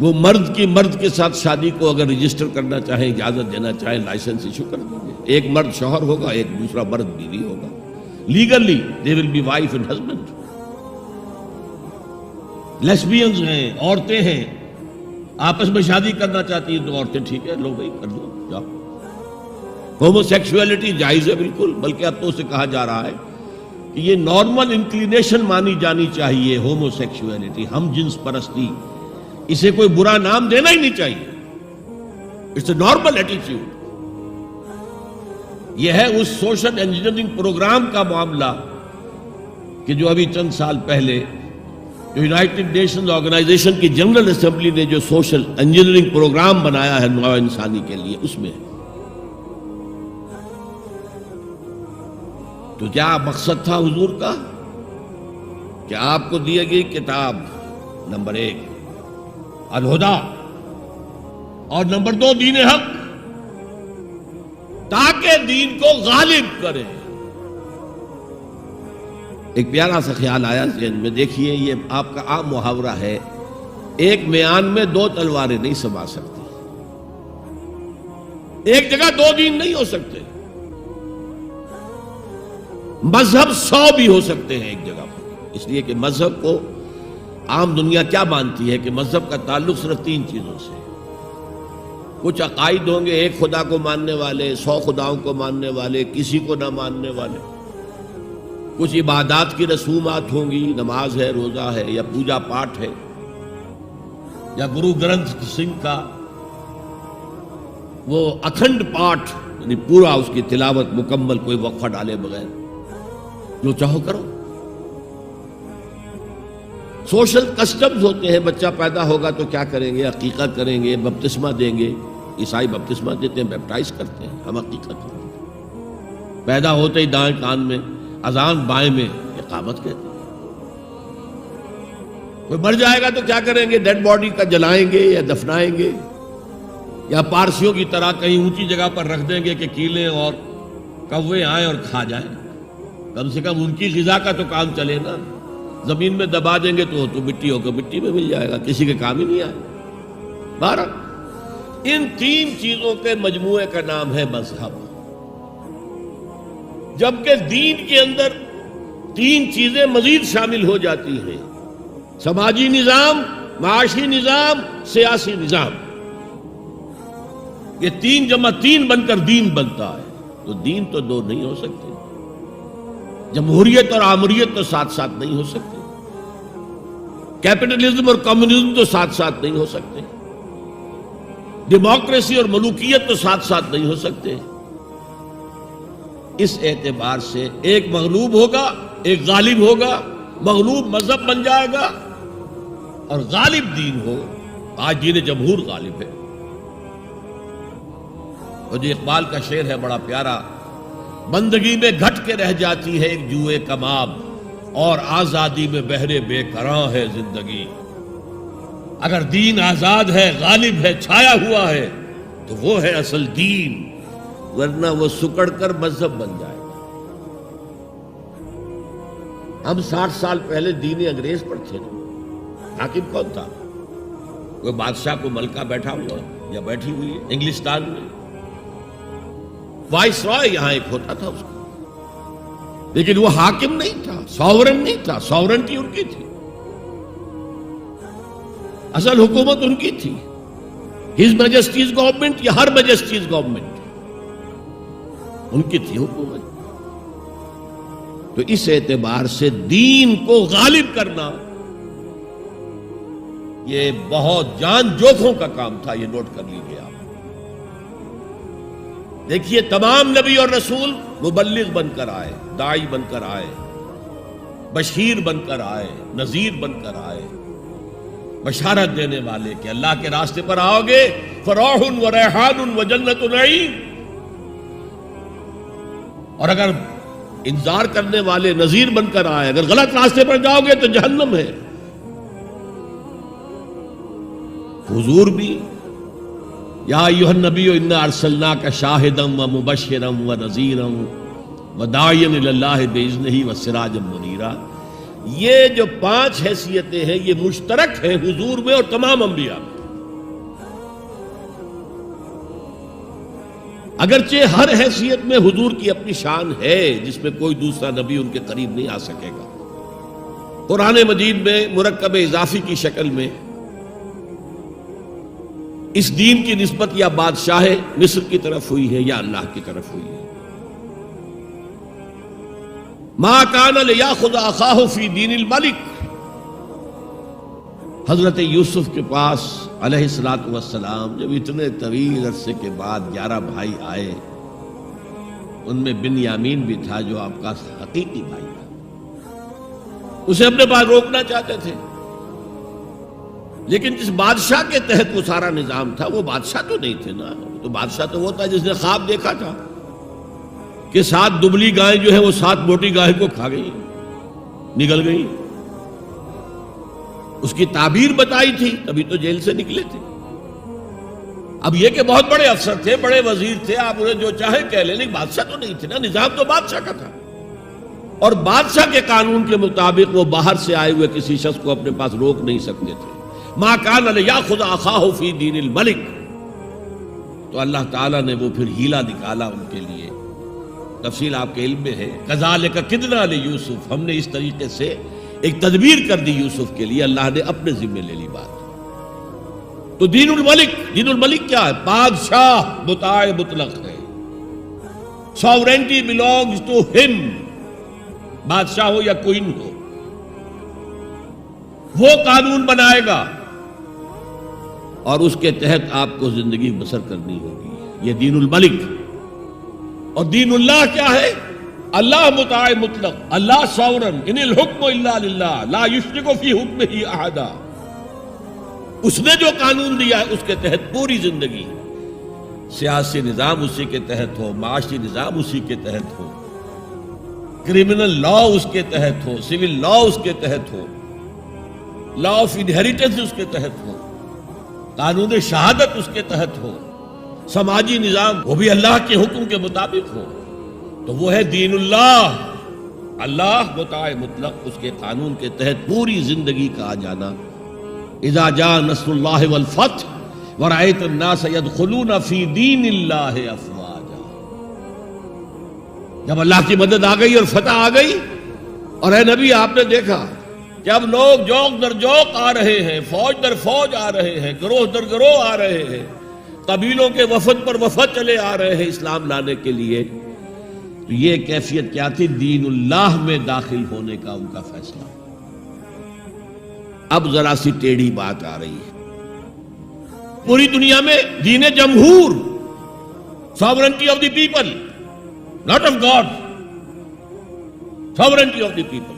وہ مرد کے ساتھ شادی کو اگر رجسٹر کرنا چاہیں، اجازت دینا چاہیں، لائسنس ایشو کر دیں گے. ایک مرد شوہر ہوگا، ایک دوسرا مرد بیوی ہوگا. Legally they will be wife and husband. Lesbians ہیں، عورتیں ہیں، آپس میں شادی کرنا چاہتی ہیں تو عورتیں ٹھیک ہے، لو بھائی کر دو، جاؤ. ہومو سیکسولیٹی جائز ہے بالکل، بلکہ اب تو اسے کہا جا رہا ہے کہ یہ نارمل انکلینیشن مانی جانی چاہیے. ہومو سیکسولیٹی، ہم جنس پرستی، اسے کوئی برا نام دینا ہی نہیں چاہیے. It's a normal attitude. یہ ہے اس سوشل انجینئرنگ پروگرام کا معاملہ کہ جو ابھی چند سال پہلے جو یونائٹڈ نیشنز آرگنائزیشن کی جنرل اسمبلی نے جو سوشل انجینئرنگ پروگرام بنایا ہے نوع انسانی کے لیے، اس میں تو کیا مقصد تھا حضور کا کہ آپ کو دی گئی کتاب نمبر 1 الہدیٰ اور نمبر 2 دین حق، تاکہ دین کو غالب کرے. ایک پیارا سا خیال آیا ذہن میں. دیکھیے یہ آپ کا عام محاورہ ہے، ایک میان میں 2 تلواریں نہیں سما سکتی. ایک جگہ 2 دین نہیں ہو سکتے. مذہب 100 بھی ہو سکتے ہیں ایک جگہ پر. اس لیے کہ مذہب کو عام دنیا کیا مانتی ہے کہ مذہب کا تعلق صرف 3 چیزوں سے. کچھ عقائد ہوں گے، ایک خدا کو ماننے والے، 100 خداؤں کو ماننے والے، کسی کو نہ ماننے والے. کچھ عبادات کی رسومات ہوں گی، نماز ہے، روزہ ہے، یا پوجا پاٹ ہے، یا گرو گرنتھ سنگھ کا وہ اکھنڈ پاٹ، یعنی پورا اس کی تلاوت مکمل، کوئی وقفہ ڈالے بغیر، جو چاہو کرو. سوشل کسٹمز ہوتے ہیں. بچہ پیدا ہوگا تو کیا کریں گے؟ عقیقہ کریں گے، بپتسمہ دیں گے. عیسائی بپتسمہ دیتے ہیں، بیپٹائز کرتے ہیں. ہم عقیقہ کرتے ہیں. پیدا ہوتے ہی دائیں کان میں اذان، بائیں میں اقامت کہتے ہیں. کوئی مر جائے گا تو کیا کریں گے؟ ڈیڈ باڈی کا جلائیں گے یا دفنائیں گے، یا پارسیوں کی طرح کہیں اونچی جگہ پر رکھ دیں گے کہ کیلیں اور کوے آئیں اور کھا جائیں. کم سے کم ان کی غذا کا تو کام چلے نا. زمین میں دبا دیں گے تو مٹی ہو کر مٹی میں مل جائے گا، کسی کے کام ہی نہیں آئے. 12 ان 3 چیزوں کے مجموعے کا نام ہے مذہب. جبکہ دین کے اندر 3 چیزیں مزید شامل ہو جاتی ہیں: سماجی نظام، معاشی نظام، سیاسی نظام. یہ 3 جمع 3 بن کر دین بنتا ہے. تو دین تو 2 نہیں ہو سکتے. جمہوریت اور آمریت تو ساتھ ساتھ نہیں ہو سکتے. کیپٹلزم اور کمیونزم تو ساتھ ساتھ نہیں ہو سکتے. ڈیموکریسی اور ملوکیت تو ساتھ ساتھ نہیں ہو سکتے. اس اعتبار سے ایک مغلوب ہوگا، ایک غالب ہوگا. مغلوب مذہب بن جائے گا اور غالب دین ہو. آج دین جمہور غالب ہے. اور جو اقبال کا شعر ہے بڑا پیارا: بندگی میں گھٹ کے رہ جاتی ہے ایک جوئے کباب، اور آزادی میں بہرے بے قراں ہے زندگی. اگر دین آزاد ہے، غالب ہے، چھایا ہوا ہے، تو وہ ہے اصل دین، ورنہ وہ سکڑ کر مذہب بن جائے گا. ہم 60 سال پہلے دین انگریز پر تھے. حاکم کون تھا؟ کوئی بادشاہ کو ملکہ بیٹھا ہوا یا بیٹھی ہوئی ہے انگلستان میں. وائس رائے یہاں ایک ہوتا تھا اس کو، لیکن وہ حاکم نہیں تھا، ساورن نہیں تھا. ساورنٹی ان کی تھی، اصل حکومت ان کی تھی. ہز میجسٹیز گورنمنٹ یا ہر میجسٹیز گورنمنٹ، ان کی تھی حکومت. تو اس اعتبار سے دین کو غالب کرنا یہ بہت جان جوکھوں کا کام تھا. یہ نوٹ کر لیجیے آپ. دیکھیے تمام نبی اور رسول مبلغ بن کر آئے، داعی بن کر آئے، بشیر بن کر آئے، نذیر بن کر آئے، بشارت دینے والے کہ اللہ کے راستے پر آؤ گے فروح و ریحان و جنت نعیم. اور اگر انذار کرنے والے نذیر بن کر آئے، اگر غلط راستے پر جاؤ گے تو جہنم ہے. حضور بھی یا ایھا النبی انا ارسلناک شاہدا و مبشرا و نذیرا و داعیا الی اللہ باذنہ و سراجا منیرا. یہ جو 5 حیثیتیں ہیں یہ مشترک ہیں حضور میں اور تمام انبیاء میں. اگرچہ ہر حیثیت میں حضور کی اپنی شان ہے جس میں کوئی دوسرا نبی ان کے قریب نہیں آ سکے گا. قرآن مجید میں مرکب اضافی کی شکل میں اس دین کی نسبت یا بادشاہ مصر کی طرف ہوئی ہے یا اللہ کی طرف ہوئی ہے. ما کان لیاخذ اخاہ فی دین الملک. حضرت یوسف کے پاس علیہ الصلوۃ والسلام جب اتنے طویل عرصے کے بعد 11 بھائی آئے، ان میں بنیامین بھی تھا جو آپ کا حقیقی بھائی تھا، اسے اپنے پاس روکنا چاہتے تھے، لیکن جس بادشاہ کے تحت وہ سارا نظام تھا وہ بادشاہ تو نہیں تھے نا. تو بادشاہ تو وہ تھا جس نے خواب دیکھا تھا کہ 7 دبلی گائیں جو ہے وہ 7 موٹی گائے کو کھا گئی، نگل گئی. اس کی تعبیر بتائی تھی، تبھی تو جیل سے نکلے تھے. اب یہ کہ بہت بڑے افسر تھے، بڑے وزیر تھے، آپ انہیں جو چاہے کہہ لیں، لیکن بادشاہ تو نہیں تھے نا. نظام تو بادشاہ کا تھا، اور بادشاہ کے قانون کے مطابق وہ باہر سے آئے ہوئے کسی شخص کو اپنے پاس روک نہیں سکتے تھے. ما کان لیاخذ اخاہ فی دین الملک. تو اللہ تعالیٰ نے وہ پھر ہیلا نکالا ان کے لیے. تفصیل آپ کے علم میں ہے. کذالک کدنا لیوسف، ہم نے اس طریقے سے ایک تدبیر کر دی یوسف کے لیے، اللہ نے اپنے ذمے لے لی بات. تو دین الملک، دین الملک کیا ہے؟ بادشاہ مطاع مطلق ہے. ساورینٹی بلونگز ٹو ہم. بادشاہ ہو یا کوئن ہو، وہ قانون بنائے گا اور اس کے تحت آپ کو زندگی بسر کرنی ہوگی. یہ دین الملک. اور دین اللہ کیا ہے؟ اللہ مطاع مطلق، اللہ ساورن، ان الحکم الا للہ لا یشرک فی حکمہ احدا. اس نے جو قانون دیا ہے اس کے تحت پوری زندگی، سیاسی نظام اسی کے تحت ہو، معاشی نظام اسی کے تحت ہو، کرمنل لا اس کے تحت ہو، سول لا اس کے تحت ہو، لا آف انہیریٹنس اس کے تحت ہو، قانون شہادت اس کے تحت ہو، سماجی نظام وہ بھی اللہ کے حکم کے مطابق ہو. تو وہ ہے دین اللہ. اللہ مطاع مطلق، اس کے قانون کے تحت پوری زندگی کا آ جانا. اذا جاء نصر اللہ والفتح ورأیت الناس يدخلون فی دین اللہ افواجا. جب اللہ کی مدد آ گئی اور فتح آ گئی، اور اے نبی آپ نے دیکھا کہ اب لوگ جوق در جوق آ رہے ہیں، فوج در فوج آ رہے ہیں، گروہ در گروہ آ رہے ہیں، قبیلوں کے وفد پر وفد چلے آ رہے ہیں اسلام لانے کے لیے. تو یہ کیفیت کیا تھی؟ دین اللہ میں داخل ہونے کا ان کا فیصلہ. اب ذرا سی ٹیڑھی بات آ رہی ہے. پوری دنیا میں دین جمہور، sovereignty of the people, not of God, sovereignty of the people.